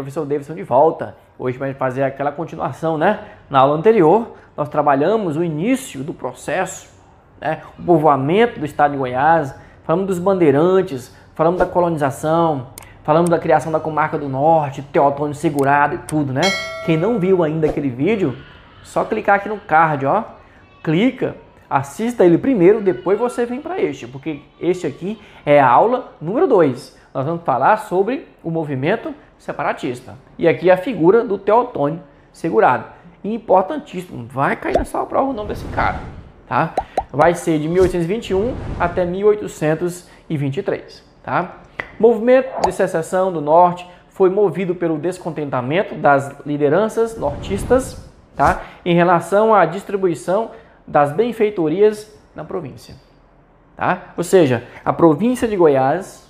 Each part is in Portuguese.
professor Davidson de volta. Hoje vai fazer aquela continuação, né? Na aula anterior, nós trabalhamos o início do processo, né? O povoamento do estado de Goiás, falamos dos bandeirantes, falamos da colonização, falamos da criação da comarca do Norte, Teotônio Segurado e tudo, né? Quem não viu ainda aquele vídeo, só clicar aqui no card, ó. Clica, assista ele primeiro, depois você vem para este, porque este aqui é a aula número 2. Nós vamos falar sobre o movimento separatista. E aqui a figura do Teotônio Segurado. Importantíssimo, vai cair na sua prova o nome desse cara, tá? Vai ser de 1821 até 1823, tá? O movimento de secessão do Norte foi movido pelo descontentamento das lideranças nortistas, tá? Em relação à distribuição das benfeitorias na província, tá? Ou seja, a província de Goiás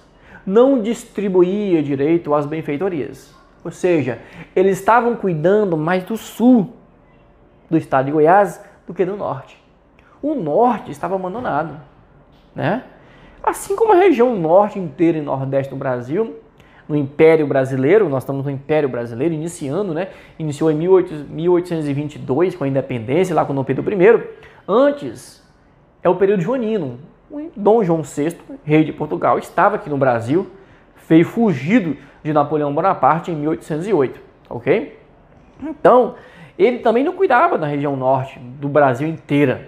não distribuía direito às benfeitorias. Ou seja, eles estavam cuidando mais do sul do estado de Goiás do que do norte. O norte estava abandonado, né? Assim como a região norte inteira e nordeste do Brasil, no Império Brasileiro, nós estamos no Império Brasileiro iniciando, né? Iniciou em 1822 com a independência, lá com Dom Pedro I. Antes é o período joanino. O Dom João VI, rei de Portugal, estava aqui no Brasil, veio fugido de Napoleão Bonaparte em 1808, ok? Então, ele também não cuidava da região norte do Brasil inteira,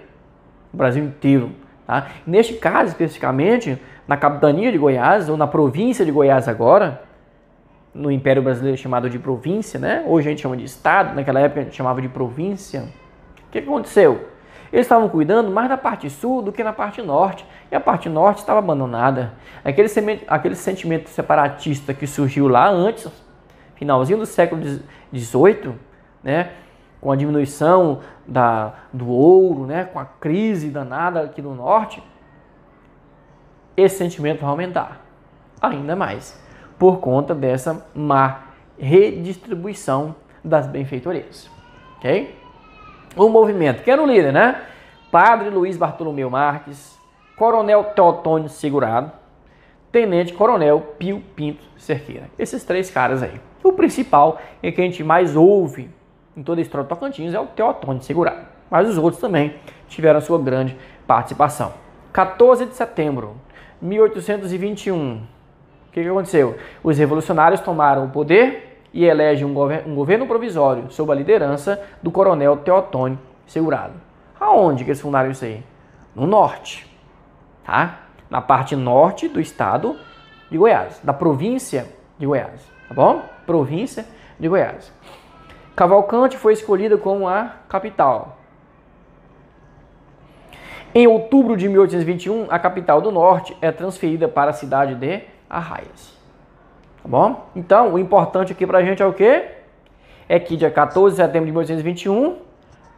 do Brasil inteiro, tá? Neste caso, especificamente, na capitania de Goiás, ou na província de Goiás agora, no Império Brasileiro chamado de província, né? Hoje a gente chama de estado, naquela época a gente chamava de província. O que aconteceu? Eles estavam cuidando mais da parte sul do que na parte norte. E a parte norte estava abandonada. Aquele sentimento separatista que surgiu lá antes, finalzinho do século XVIII, né? Com a diminuição do ouro, né? Com a crise danada aqui no norte, esse sentimento vai aumentar ainda mais, por conta dessa má redistribuição das benfeitorias. Ok? O movimento, que era o líder, né? Padre Luiz Bartolomeu Marques, Coronel Teotônio Segurado, Tenente Coronel Pio Pinto Cerqueira. Esses três caras aí. O principal e que a gente mais ouve em toda a história do Tocantins é o Teotônio Segurado. Mas os outros também tiveram sua grande participação. 14 de setembro de 1821. O que aconteceu? Os revolucionários tomaram o poder e elege um governo provisório sob a liderança do coronel Teotônio Segurado. Aonde que eles fundaram isso aí? No norte, tá? Na parte norte do estado de Goiás, da província de Goiás, tá bom? Província de Goiás. Cavalcante foi escolhida como a capital. Em outubro de 1821, a capital do norte é transferida para a cidade de Arraias. Tá bom? Então, o importante aqui pra gente é o quê? É que dia 14 de setembro de 1821,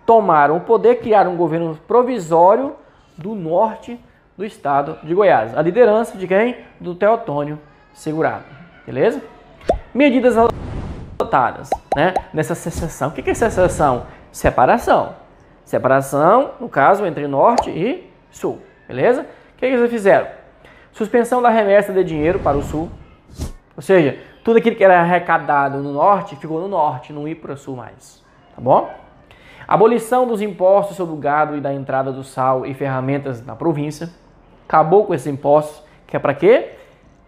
tomaram o poder, criaram um governo provisório do norte do estado de Goiás. A liderança de quem? Do Teotônio Segurado. Beleza? Medidas adotadas, né? Nessa secessão. O que é secessão? Separação. Separação, no caso, entre norte e sul. Beleza? O que eles fizeram? Suspensão da remessa de dinheiro para o sul. Ou seja, tudo aquilo que era arrecadado no norte, ficou no norte, não ia para o sul mais. Tá bom? Abolição dos impostos sobre o gado e da entrada do sal e ferramentas na província. Acabou com esses impostos, que é para quê?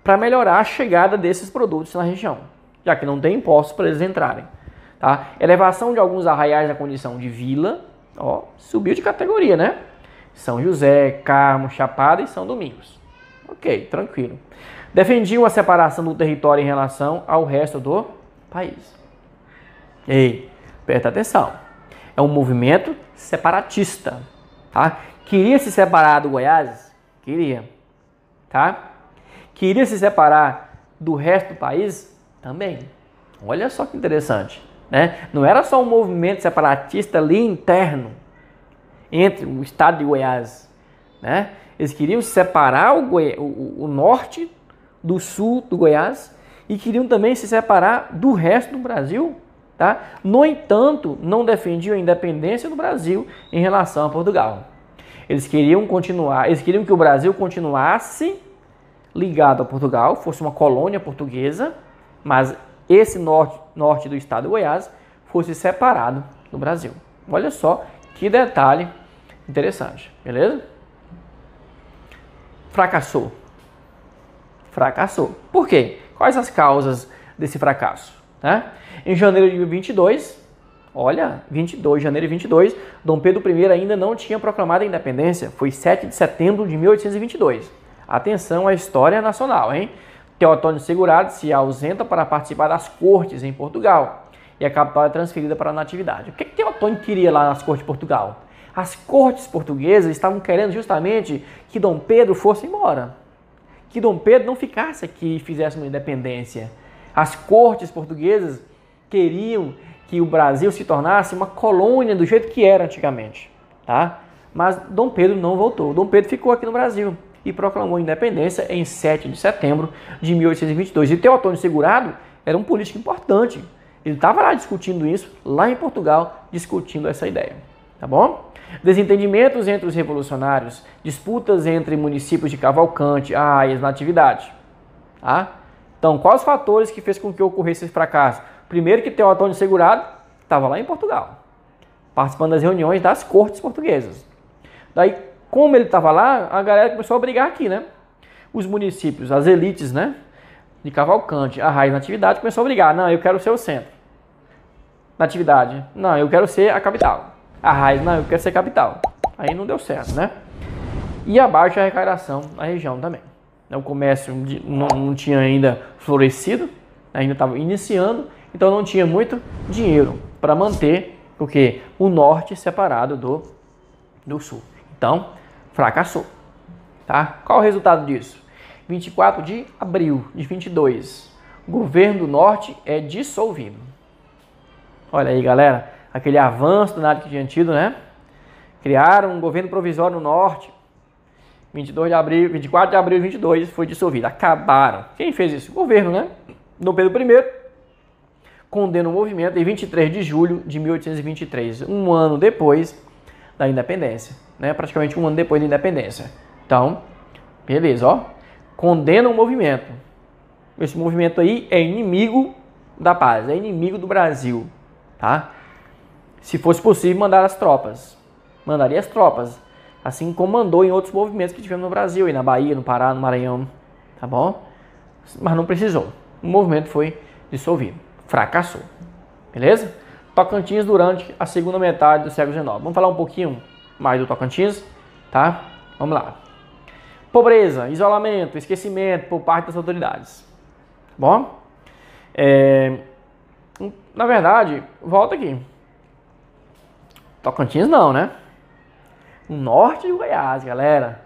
Para melhorar a chegada desses produtos na região, já que não tem impostos para eles entrarem. Tá? Elevação de alguns arraiais à condição de vila, ó, subiu de categoria, né? São José, Carmo, Chapada e São Domingos. Ok, tranquilo. Defendiam a separação do território em relação ao resto do país. Ei, presta atenção. É um movimento separatista, tá? Queria se separar do Goiás? Queria, tá? Queria se separar do resto do país? Também. Olha só que interessante, né? Não era só um movimento separatista ali interno, entre o estado de Goiás, né? Eles queriam separar o norte do sul do Goiás e queriam também se separar do resto do Brasil, tá? No entanto, não defendiam a independência do Brasil em relação a Portugal. Eles queriam que o Brasil continuasse ligado a Portugal, fosse uma colônia portuguesa, mas esse norte do estado de Goiás fosse separado do Brasil. Olha só que detalhe interessante, beleza? Fracassou. Fracassou. Por quê? Quais as causas desse fracasso? Né? Em janeiro de 2022, olha, 22, janeiro de 22, Dom Pedro I ainda não tinha proclamado a independência. Foi 7 de setembro de 1822. Atenção à história nacional, hein? Teotônio Segurado se ausenta para participar das cortes em Portugal e a capital é transferida para a Natividade. O que Teotônio queria lá nas cortes de Portugal? As cortes portuguesas estavam querendo justamente que Dom Pedro fosse embora. Que Dom Pedro não ficasse aqui e fizesse uma independência. As cortes portuguesas queriam que o Brasil se tornasse uma colônia do jeito que era antigamente, tá? Mas Dom Pedro não voltou. Dom Pedro ficou aqui no Brasil e proclamou a independência em 7 de setembro de 1822. E Teotônio Segurado era um político importante. Ele estava lá discutindo isso, lá em Portugal, discutindo essa ideia, tá bom? Desentendimentos entre os revolucionários, disputas entre municípios de Cavalcante, e Natividade. Tá? Então, quais os fatores que fez com que ocorresse esse fracasso? Primeiro que Teotônio Segurado estava lá em Portugal, participando das reuniões das cortes portuguesas. Daí, como ele estava lá, a galera começou a brigar aqui, né? Os municípios, as elites, né? De Cavalcante, e Natividade, começou a brigar. Não, eu quero ser o centro. Natividade, não, eu quero ser a capital. Não, eu quero ser capital. Aí não deu certo, né? E a baixa arrecadação na região também. O comércio não tinha ainda florescido, ainda estava iniciando, então não tinha muito dinheiro para manter o norte separado do sul. Então, fracassou. Tá? Qual o resultado disso? 24 de abril de 22, o governo do norte é dissolvido. Olha aí, galera. Aquele avanço do nada que tinha tido, né? Criaram um governo provisório no norte. 24 de abril de 22 foi dissolvido. Acabaram. Quem fez isso? O governo, né? Dom Pedro I condena o movimento em 23 de julho de 1823, um ano depois da independência, né? Praticamente um ano depois da independência. Então, beleza, ó. Condena o movimento. Esse movimento aí é inimigo da paz, é inimigo do Brasil, tá? Se fosse possível, mandar as tropas. Mandaria as tropas. Assim como mandou em outros movimentos que tivemos no Brasil, aí na Bahia, no Pará, no Maranhão. Tá bom? Mas não precisou. O movimento foi dissolvido. Fracassou. Beleza? Tocantins durante a segunda metade do século XIX. Vamos falar um pouquinho mais do Tocantins, tá? Vamos lá. Pobreza, isolamento, esquecimento por parte das autoridades. Tá bom? Na verdade, volta aqui. Tocantins não, né? O norte de Goiás, galera.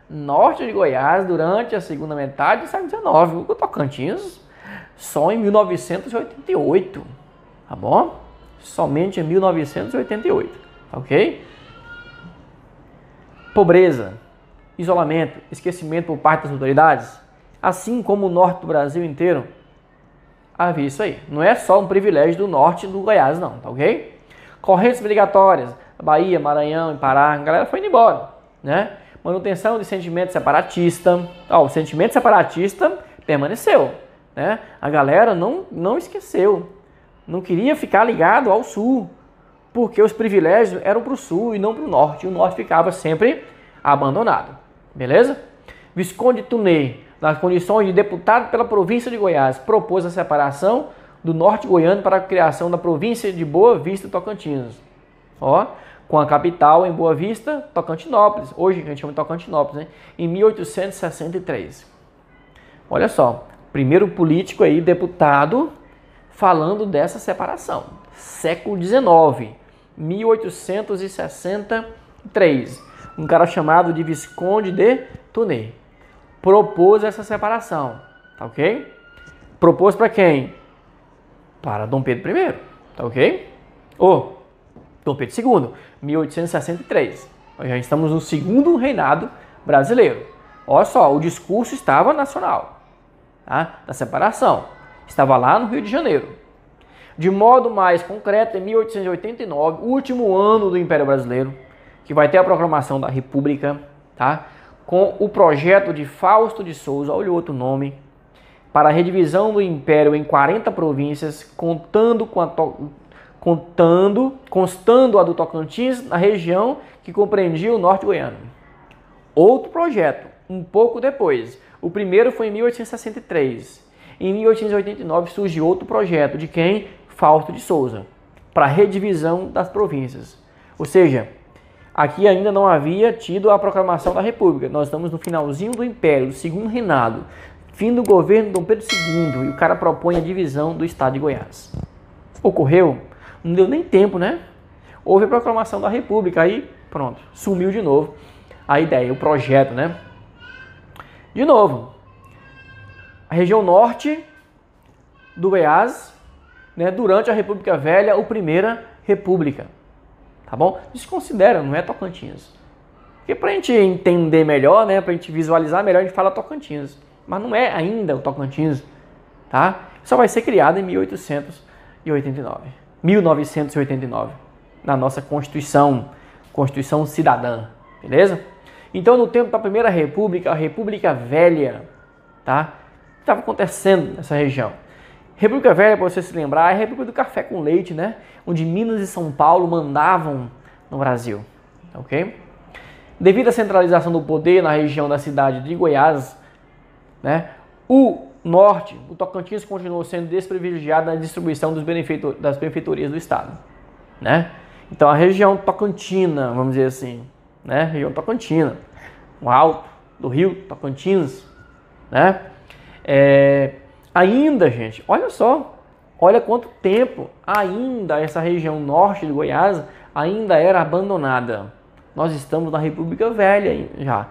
Norte de Goiás durante a segunda metade do século XIX. O Tocantins só em 1988. Tá bom? Somente em 1988. Ok? Pobreza, isolamento, esquecimento por parte das autoridades. Assim como o norte do Brasil inteiro, havia isso aí. Não é só um privilégio do norte do Goiás, não. Tá ok? Correntes obrigatórias, Bahia, Maranhão e Pará, a galera foi indo embora, né? Manutenção de sentimento separatista. O sentimento separatista permaneceu, né? A galera não esqueceu, não queria ficar ligado ao sul, porque os privilégios eram para o sul e não para o norte. E o norte ficava sempre abandonado, beleza? Visconde Tunei, nas condições de deputado pela província de Goiás, propôs a separação do norte goiano para a criação da província de Boa Vista Tocantins. Ó, com a capital em Boa Vista, Tocantinópolis, hoje a gente chama de Tocantinópolis, né? Em 1863. Olha só, primeiro político aí, deputado, falando dessa separação. Século XIX, 1863. Um cara chamado de Visconde de Tunei propôs essa separação, tá ok? Propôs para quem? Para Dom Pedro I, tá ok? Ou Dom Pedro II, 1863. Já estamos no segundo reinado brasileiro. Olha só, o discurso estava nacional, tá? Da separação. Estava lá no Rio de Janeiro. De modo mais concreto, em 1889, último ano do Império Brasileiro, que vai ter a proclamação da República, tá? Com o projeto de Fausto de Souza, olha o outro nome, para a redivisão do Império em 40 províncias, constando a do Tocantins na região que compreendia o norte goiano. Outro projeto, um pouco depois. O primeiro foi em 1863. Em 1889 surge outro projeto, de quem? Fausto de Souza, para a redivisão das províncias. Ou seja, aqui ainda não havia tido a proclamação da República. Nós estamos no finalzinho do Império, do segundo reinado, fim do governo de Dom Pedro II, e o cara propõe a divisão do estado de Goiás. Ocorreu? Não deu nem tempo, né? Houve a proclamação da República, aí pronto, sumiu de novo a ideia, o projeto, né? De novo, a região norte do Goiás, né, durante a República Velha, ou Primeira República. Tá bom? Desconsidera, não é Tocantins. Porque para a gente entender melhor, né, para a gente visualizar melhor, a gente fala Tocantins. Mas não é ainda o Tocantins, tá? Só vai ser criado em 1989, na nossa Constituição Cidadã, beleza? Então, no tempo da Primeira República, a República Velha, tá? O que estava acontecendo nessa região? República Velha, para você se lembrar, é a República do Café com Leite, né? Onde Minas e São Paulo mandavam no Brasil, ok? Devido à centralização do poder na região da cidade de Goiás, né? O norte, o Tocantins, continuou sendo desprivilegiado na distribuição das benfeitorias do estado, né? Então, a região tocantina, vamos dizer assim, né? Região tocantina, o alto do rio Tocantins, né? Ainda, gente, olha só, olha quanto tempo ainda essa região norte de Goiás ainda era abandonada. Nós estamos na República Velha já.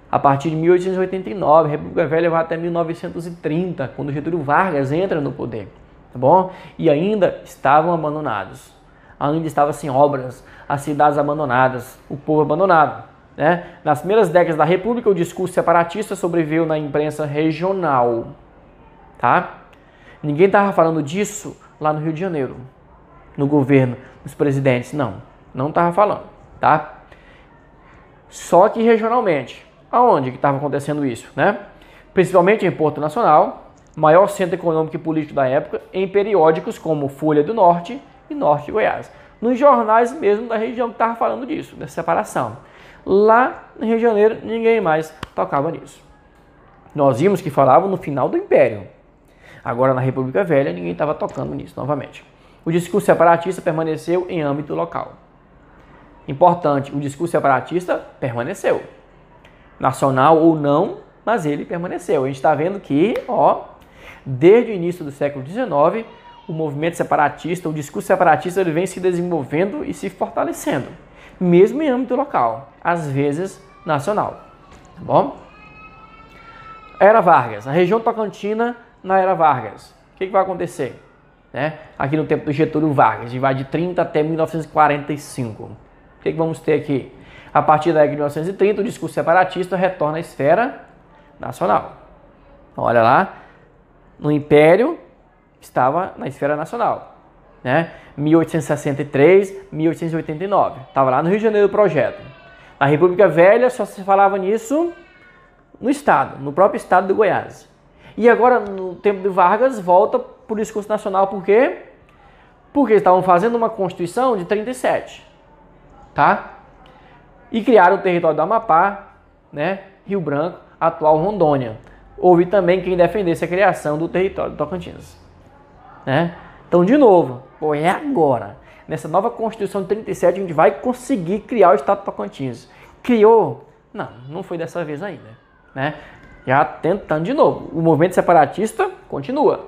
A partir de 1889, a República Velha vai até 1930, quando Getúlio Vargas entra no poder, tá bom? E ainda estavam abandonados, ainda estavam sem obras, as cidades abandonadas, o povo abandonado, né? Nas primeiras décadas da República, o discurso separatista sobreviveu na imprensa regional, tá? Ninguém estava falando disso lá no Rio de Janeiro, no governo, nos presidentes, não estava falando, tá? Só que regionalmente. Aonde que estava acontecendo isso, né? Principalmente em Porto Nacional, maior centro econômico e político da época, em periódicos como Folha do Norte e Norte de Goiás. Nos jornais mesmo da região que estava falando disso, dessa separação. Lá no Rio de Janeiro, ninguém mais tocava nisso. Nós vimos que falavam no final do Império. Agora, na República Velha, ninguém estava tocando nisso novamente. O discurso separatista permaneceu em âmbito local. Importante, o discurso separatista permaneceu. Nacional ou não, mas ele permaneceu. A gente está vendo que, desde o início do século XIX, o movimento separatista, o discurso separatista, ele vem se desenvolvendo e se fortalecendo, mesmo em âmbito local, às vezes nacional. Tá bom? Era Vargas, a região tocantina na Era Vargas. O que vai acontecer? Né? Aqui no tempo do Getúlio Vargas, vai de 30 até 1945. O que vamos ter aqui? A partir da década de 1930, o discurso separatista retorna à esfera nacional. Olha lá, no Império estava na esfera nacional, né? 1863, 1889, estava lá no Rio de Janeiro o projeto. Na República Velha só se falava nisso no estado, no próprio estado do Goiás. E agora, no tempo de Vargas, volta para o discurso nacional, por quê? Porque estavam fazendo uma Constituição de 37, tá? E criaram o território do Amapá, né, Rio Branco, atual Rondônia. Houve também quem defendesse a criação do território do Tocantins, né? Então, de novo, é agora. Nessa nova Constituição de 37, a gente vai conseguir criar o Estado do Tocantins. Criou? Não foi dessa vez ainda, né? Já tentando de novo. O movimento separatista continua,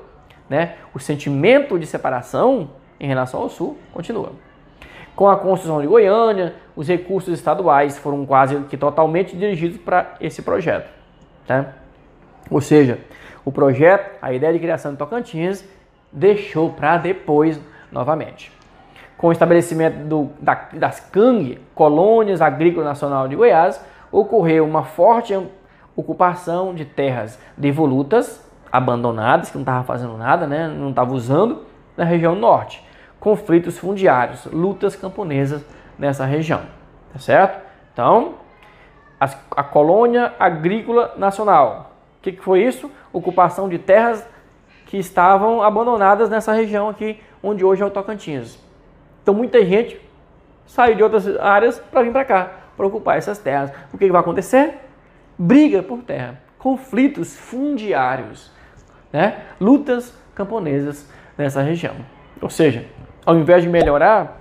né? O sentimento de separação em relação ao Sul continua. Com a Constituição de Goiânia, os recursos estaduais foram quase que totalmente dirigidos para esse projeto, tá? Ou seja, o projeto, a ideia de criação de Tocantins, deixou para depois novamente. Com o estabelecimento das CANG, Colônias Agrícolas Nacional de Goiás, ocorreu uma forte ocupação de terras devolutas, abandonadas, que não estavam fazendo nada, né? Não estavam usando, na região norte. Conflitos fundiários, lutas camponesas nessa região, tá certo? Então, a Colônia Agrícola Nacional. O que foi isso? Ocupação de terras que estavam abandonadas nessa região aqui, onde hoje é o Tocantins. Então muita gente saiu de outras áreas para vir para cá, para ocupar essas terras. O que vai acontecer? Briga por terra, conflitos fundiários, né? Lutas camponesas nessa região. Ou seja, ao invés de melhorar,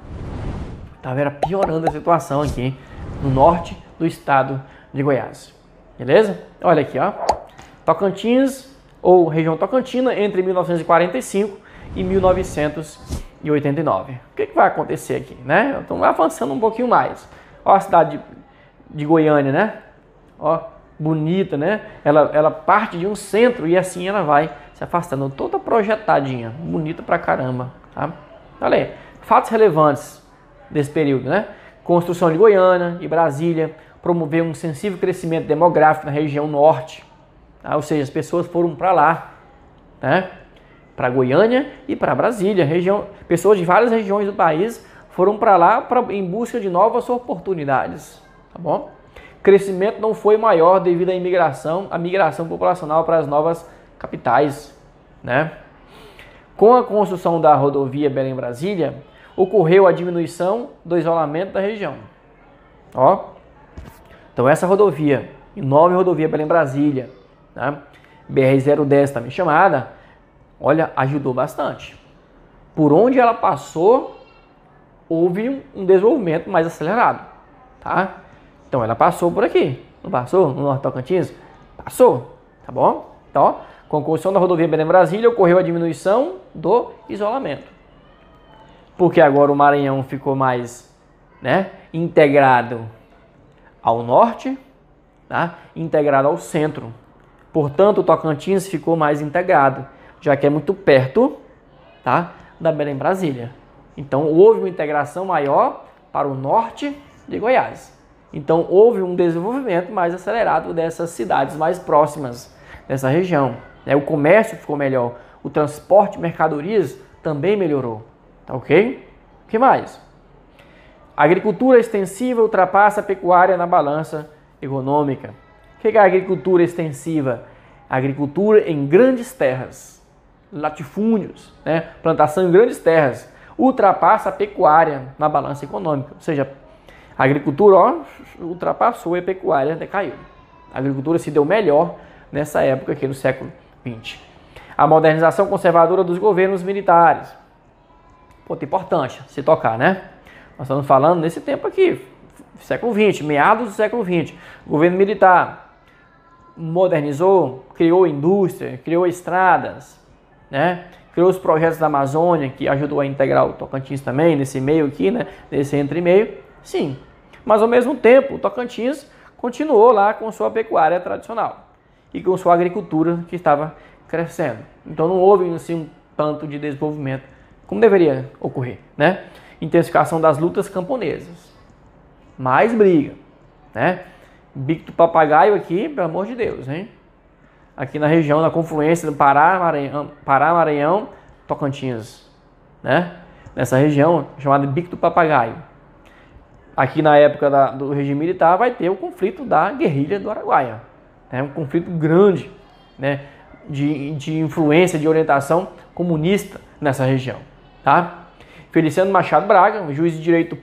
estava piorando a situação aqui no norte do estado de Goiás. Beleza? Olha aqui, ó. Tocantins, ou região Tocantina, entre 1945 e 1989. O que vai acontecer aqui, né? Então, avançando um pouquinho mais. Ó a cidade de Goiânia, né? Ó, bonita, né? Ela parte de um centro e assim ela vai se afastando, toda projetadinha, bonita pra caramba, tá? Olha aí, fatos relevantes desse período, né? Construção de Goiânia e Brasília, promoveu um sensível crescimento demográfico na região norte, tá? Ou seja, as pessoas foram para lá, né? Para Goiânia e para Brasília, pessoas de várias regiões do país foram para lá em busca de novas oportunidades, tá bom? Crescimento não foi maior devido à migração populacional para as novas capitais, né? Com a construção da rodovia Belém-Brasília, ocorreu a diminuição do isolamento da região. Ó, então essa rodovia, nova rodovia Belém-Brasília, né? BR-010 também chamada, olha, ajudou bastante. Por onde ela passou, houve um desenvolvimento mais acelerado, tá? Então ela passou por aqui, não passou? No Norte Tocantins? Passou, tá bom? Então, com a construção da rodovia Belém-Brasília, ocorreu a diminuição do isolamento. Porque agora o Maranhão ficou mais, né, integrado ao norte, tá? Integrado ao centro. Portanto, o Tocantins ficou mais integrado, já que é muito perto, tá, da Belém-Brasília. Então, houve uma integração maior para o norte de Goiás. Então, houve um desenvolvimento mais acelerado dessas cidades mais próximas dessa região. O comércio ficou melhor, o transporte de mercadorias também melhorou. Tá ok? O que mais? A agricultura extensiva ultrapassa a pecuária na balança econômica. O que é a agricultura extensiva? A agricultura em grandes terras, latifúndios, né? Plantação em grandes terras, ultrapassa a pecuária na balança econômica. Ou seja, a agricultura ultrapassou e a pecuária decaiu. A agricultura se deu melhor nessa época aqui do século XX. A modernização conservadora dos governos militares. Ponto importante se tocar, né? Nós estamos falando nesse tempo aqui, século XX, meados do século XX. O governo militar modernizou, criou indústria, criou estradas, né? Criou os projetos da Amazônia, que ajudou a integrar o Tocantins também, nesse meio aqui, né? Nesse entre-meio. Sim, mas ao mesmo tempo o Tocantins continuou lá com sua pecuária tradicional e com sua agricultura que estava crescendo. Então não houve assim, um tanto de desenvolvimento como deveria ocorrer, né? Intensificação das lutas camponesas, mais briga, né? Bico do papagaio aqui, pelo amor de Deus, hein? Aqui na região, na confluência do Pará, Maranhão, Tocantins, né? Nessa região chamada Bico do Papagaio. Aqui na época do regime militar vai ter o conflito da guerrilha do Araguaia. É um conflito grande, né, de influência, de orientação comunista nessa região. Tá? Feliciano Machado Braga, um juiz de direito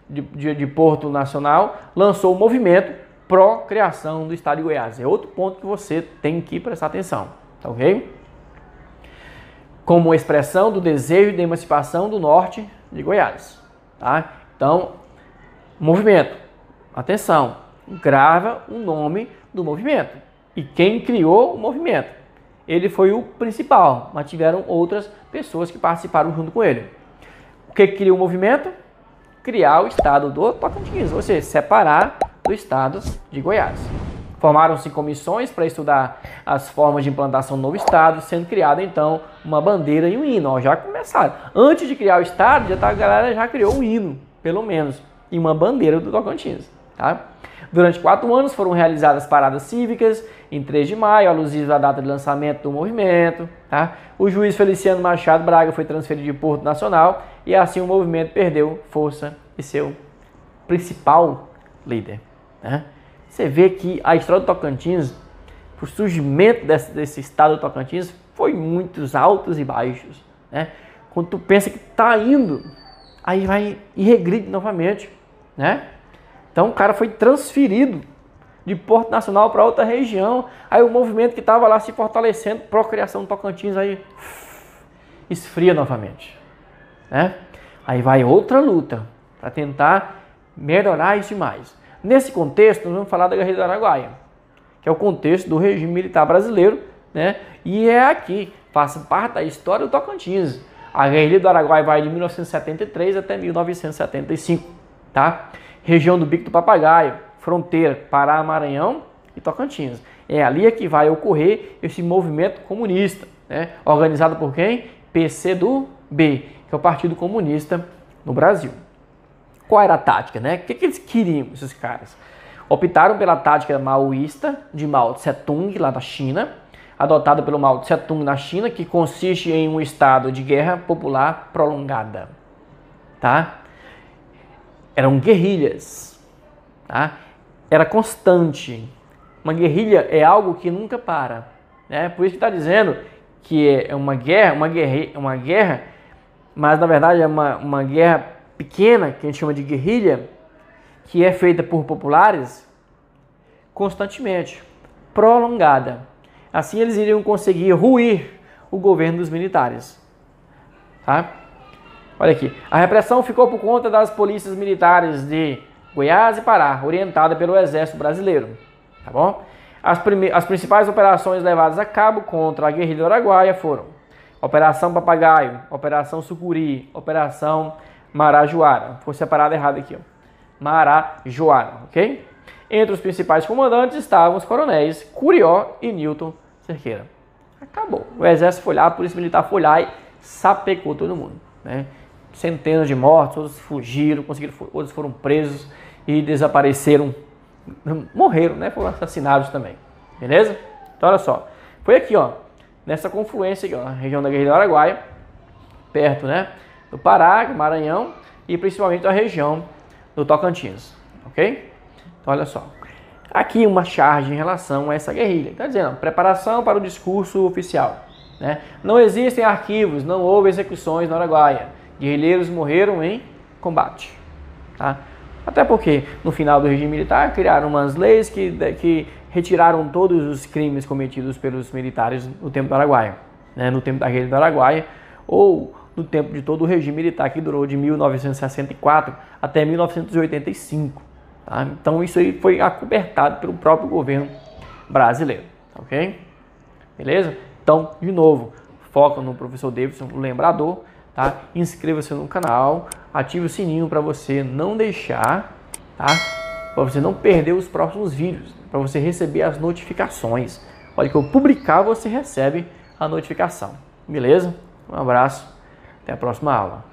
de Porto Nacional, lançou o movimento pró-criação do estado de Goiás. É outro ponto que você tem que prestar atenção. Tá ok? Como expressão do desejo de emancipação do norte de Goiás. Tá? Então, movimento, atenção, grava o nome do movimento e quem criou o movimento. Ele foi o principal, mas tiveram outras pessoas que participaram junto com ele. O que criou o movimento? Criar o estado do Tocantins, ou seja, separar do estado de Goiás. Formaram-se comissões para estudar as formas de implantação do novo estado, sendo criada então uma bandeira e um hino. Ó, já começaram. Antes de criar o estado, a galera já criou um hino, pelo menos, e uma bandeira do Tocantins. Tá? Durante 4 anos foram realizadas paradas cívicas em 3 de maio, alusivas à data de lançamento do movimento. Tá? O juiz Feliciano Machado Braga foi transferido de Porto Nacional e assim o movimento perdeu força e seu principal líder. Né? Você vê que a história do Tocantins para o surgimento desse estado do Tocantins foi muitos altos e baixos, né? Quando tu pensa que tá indo, aí vai e regride novamente, né? Então o cara foi transferido de Porto Nacional para outra região, aí o movimento que estava lá se fortalecendo, procriação do Tocantins, aí esfria novamente, né? Aí vai outra luta para tentar melhorar isso mais. Nesse contexto, nós vamos falar da Guerrilha do Araguaia, que é o contexto do regime militar brasileiro, né? E é aqui, faz parte da história do Tocantins. A Guerrilha do Araguaia vai de 1973 até 1975, tá? Região do Bico do Papagaio, fronteira Pará, Maranhão e Tocantins. É ali que vai ocorrer esse movimento comunista, né? Organizado por quem? PCdoB, que é o Partido Comunista no Brasil. Qual era a tática, né? O que eles queriam, esses caras? Optaram pela tática maoísta de Mao Tse-tung, lá da China, adotada pelo Mao Tse-tung na China, que consiste em um estado de guerra popular prolongada, tá? Eram guerrilhas, tá? Era constante. Uma guerrilha é algo que nunca para, né? Por isso que está dizendo que é uma guerra, mas na verdade é uma guerra pequena, que a gente chama de guerrilha, que é feita por populares constantemente, prolongada. Assim eles iriam conseguir ruir o governo dos militares. Tá? Olha aqui, a repressão ficou por conta das polícias militares de Goiás e Pará, orientada pelo Exército Brasileiro. Tá bom? As principais operações levadas a cabo contra a Guerrilha do Araguaia foram Operação Papagaio, Operação Sucuri, Operação Marajoara. Ficou separado errado aqui, ó. Marajoara, ok? Entre os principais comandantes estavam os coronéis Curió e Newton Cerqueira. Acabou. O exército foi lá, a polícia militar foi lá e sapecou todo mundo, né? Centenas de mortos, outros fugiram, outros foram presos e desapareceram, morreram, né? Foram assassinados também, beleza? Então olha só, foi aqui, ó, nessa confluência aqui, ó, na região da Guerrilha do Araguaia, perto, né, do Pará, Maranhão e principalmente a região do Tocantins, ok? Então olha só, aqui uma charge em relação a essa guerrilha, está dizendo, ó, preparação para o discurso oficial, né? Não existem arquivos, não houve execuções no Araguaia, guerrilheiros morreram em combate, tá? Até porque no final do regime militar criaram umas leis que retiraram todos os crimes cometidos pelos militares no tempo do Araguaia, né? No tempo da Guerrilha do Araguaia ou no tempo de todo o regime militar que durou de 1964 até 1985. Tá? Então isso aí foi acobertado pelo próprio governo brasileiro, ok? Beleza? Então, de novo, foca no professor Davidson, o lembrador, tá? Inscreva-se no canal, ative o sininho para você não deixar, tá? Para você não perder os próximos vídeos, para você receber as notificações. Olha que eu publicar, você recebe a notificação. Beleza? Um abraço, até a próxima aula.